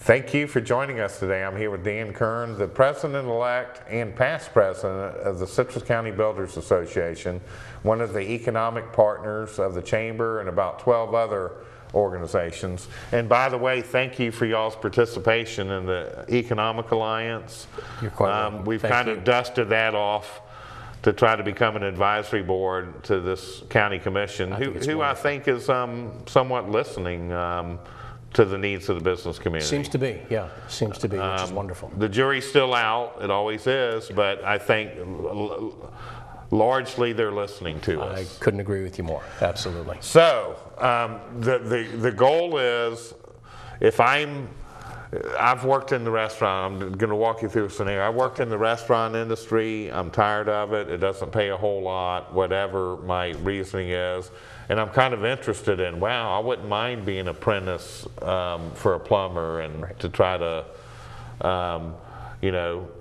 Thank you for joining us today. I'm here with Dan Kern, the President-elect and past President of the Citrus County Builders Association, one of the economic partners of the Chamber and about 12 other organizations. And by the way, thank you for y'all's participation in the Economic Alliance. You're quite welcome. We've kind of dusted that off to try to become an advisory board to this county commission, who I think is somewhat listening to the needs of the business community. Seems to be, yeah. Seems to be, which is wonderful. The jury's still out. It always is, but I think largely they're listening to us. I couldn't agree with you more. Absolutely. So the goal is, I've worked in the restaurant. I'm going to walk you through a scenario. I worked in the restaurant industry. I'm tired of it. It doesn't pay a whole lot, whatever my reasoning is. And I'm kind of interested in, wow, I wouldn't mind being an apprentice for a plumber and to try to,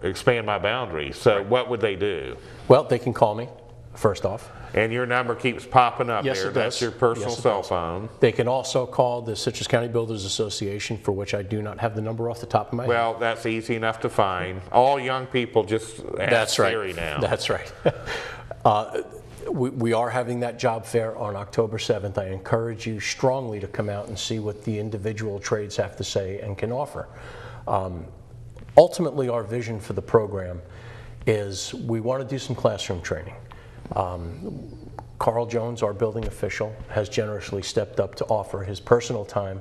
expand my boundaries. So what would they do? Well, they can call me, first off. And your number keeps popping up Yes, there. it That's does. your personal Yes, it cell does. phone. They can also call the Citrus County Builders Association, for which I do not have the number off the top of my head. Well, that's easy enough to find. All young people just ask Siri now. That's right. We are having that job fair on October 7th. I encourage you strongly to come out and see what the individual trades have to say and can offer. Ultimately, our vision for the program is we want to do some classroom training. Carl Jones, our building official, has generously stepped up to offer his personal time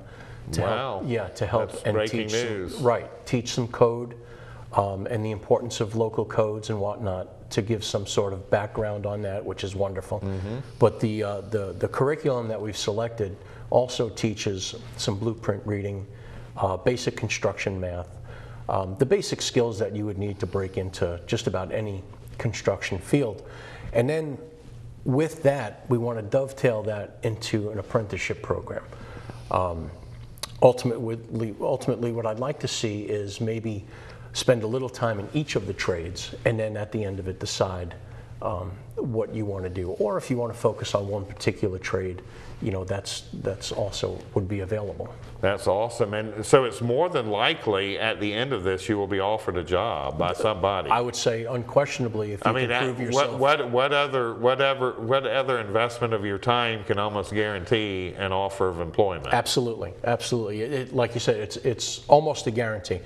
to help That's and breaking teach news. teach some code and the importance of local codes and whatnot, to give some sort of background on that, which is wonderful. But the curriculum that we've selected also teaches some blueprint reading, basic construction math, the basic skills that you would need to break into just about any construction field. And then with that, we want to dovetail that into an apprenticeship program. Ultimately, what I'd like to see is maybe spend a little time in each of the trades, and then at the end of it decide what you want to do. Or if you want to focus on one particular trade, that's also would be available. That's awesome. And so it's more than likely at the end of this you will be offered a job by somebody. I would say unquestionably, if you can prove yourself. What other investment of your time can almost guarantee an offer of employment? Absolutely, absolutely. Like you said, it's almost a guarantee.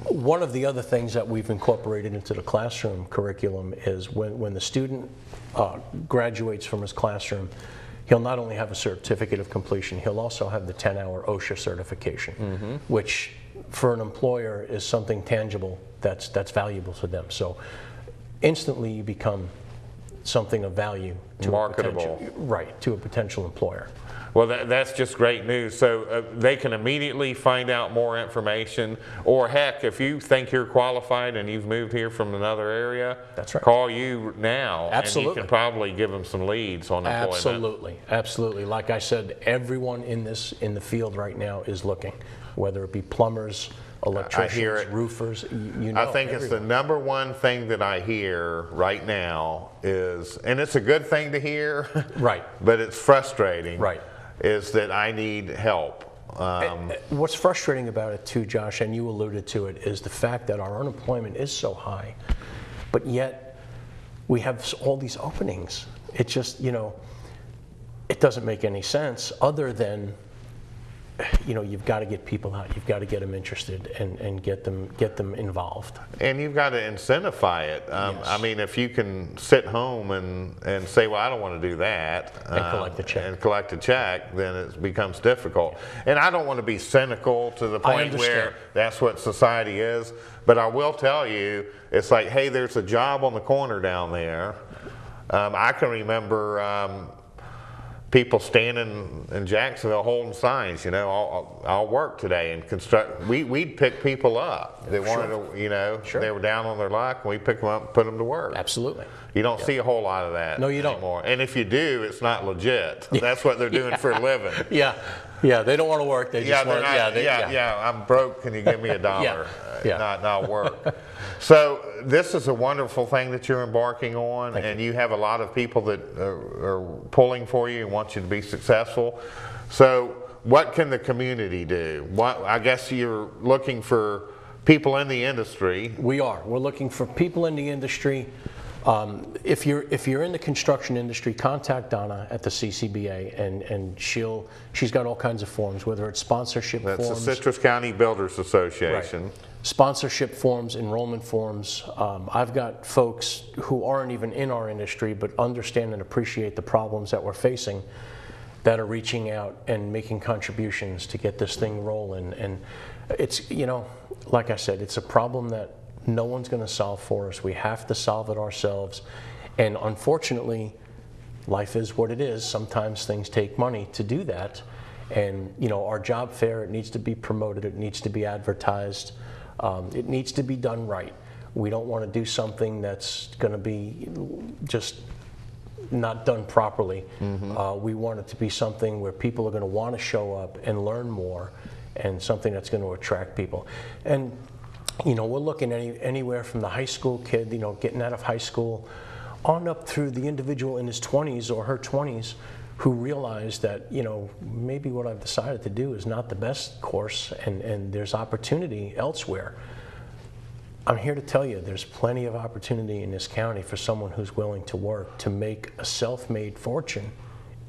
One of the other things that we've incorporated into the classroom curriculum is when the student graduates from his classroom, he'll not only have a certificate of completion, he'll also have the 10-hour OSHA certification, which for an employer is something tangible that's valuable to them. So instantly you become something of value to marketable, to a potential employer. Well, that's just great news. So they can immediately find out more information, or heck, if you think you're qualified and you've moved here from another area, that's right, call you now. Absolutely. And you can probably give them some leads on employment. Absolutely, absolutely. Like I said, everyone in the field right now is looking, whether it be plumbers, electricians, roofers, I think it's the number one thing that I hear right now is, and it's a good thing to hear, right, but it's frustrating, right, is that I need help. What's frustrating about it too, Josh, and you alluded to it, is the fact that our unemployment is so high, but yet we have all these openings. It just, it doesn't make any sense other than, you've got to get people out. You've got to get them interested and get them involved. And you've got to incentivize it. Yes. I mean, if you can sit home and say, well, I don't want to do that. And collect a check. Then it becomes difficult. And I don't want to be cynical to the point where that's what society is. But I will tell you, it's like, hey, there's a job on the corner down there. I can remember people standing in Jacksonville holding signs, I'll work today and construct. We'd pick people up. They wanted to, they were down on their luck, and we pick them up and put them to work. Absolutely. You don't see a whole lot of that anymore. And if you do, it's not legit. That's what they're doing for a living. Yeah, they don't want to work. They just want I'm broke. Can you give me $1? Not work. So this is a wonderful thing that you're embarking on, and you have a lot of people that are pulling for you and want you to be successful. So what can the community do? I guess you're looking for people in the industry. We're looking for people in the industry. If you're in the construction industry, contact Donna at the CCBA, and she's got all kinds of forms, whether it's sponsorship forms. That's the Citrus County Builders Association. Right. Sponsorship forms, enrollment forms. I've got folks who aren't even in our industry but understand and appreciate the problems that we're facing, that are reaching out and making contributions to get this thing rolling. And it's, like I said, it's a problem that no one's going to solve for us. We have to solve it ourselves. And unfortunately, life is what it is. Sometimes things take money to do that. And our job fair, it needs to be promoted, it needs to be advertised, it needs to be done right. We don't want to do something that's going to be just not done properly. We want it to be something where people are going to want to show up and learn more, and something that's going to attract people. And we're looking anywhere from the high school kid, getting out of high school, on up through the individual in his 20s or her 20s who realize that, maybe what I've decided to do is not the best course, and there's opportunity elsewhere. I'm here to tell you there's plenty of opportunity in this county for someone who's willing to work to make a self-made fortune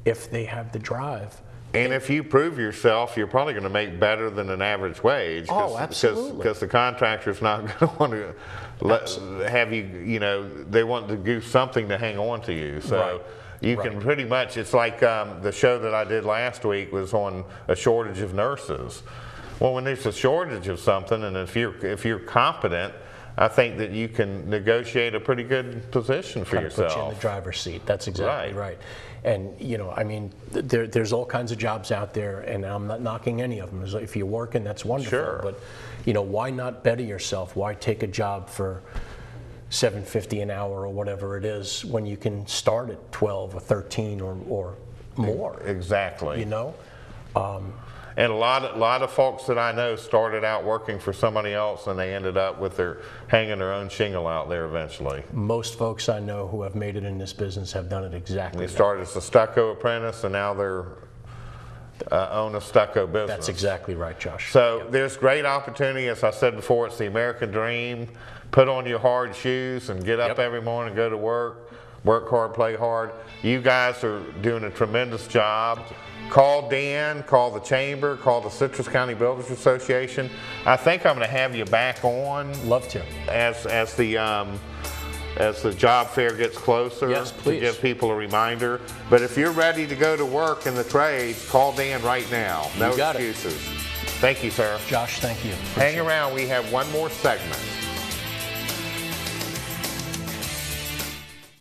if they have the drive. And if you prove yourself, you're probably going to make better than an average wage. Oh, absolutely. Because the contractor's not going to want to have you, they want to do something to hang on to you. So right. you can pretty much, it's like the show that I did last week was on a shortage of nurses. Well, when there's a shortage of something, and if you're competent, I think that you can negotiate a pretty good position for yourself. Put you in the driver's seat. That's exactly right. And there's all kinds of jobs out there, and I'm not knocking any of them. If you're working, that's wonderful. Sure. But why not better yourself? Why take a job for $7.50 an hour or whatever it is when you can start at 12 or 13 or more? Exactly. And a lot of folks that I know started out working for somebody else, and they ended up with hanging their own shingle out there eventually. Most folks I know who have made it in this business have done it exactly. They started as a stucco apprentice, and now they're own a stucco business. That's exactly right, Josh. So there's great opportunity. As I said before, it's the American dream. Put on your hard shoes and get up every morning, go to work. Work hard, play hard. You guys are doing a tremendous job. Call Dan, call the Chamber, call the Citrus County Builders Association. I think I'm going to have you back on. Love to. As the job fair gets closer. Yes, please. To give people a reminder. But if you're ready to go to work in the trade, call Dan right now. No excuses. Thank you, sir. Josh, thank you. Hang around. We have one more segment.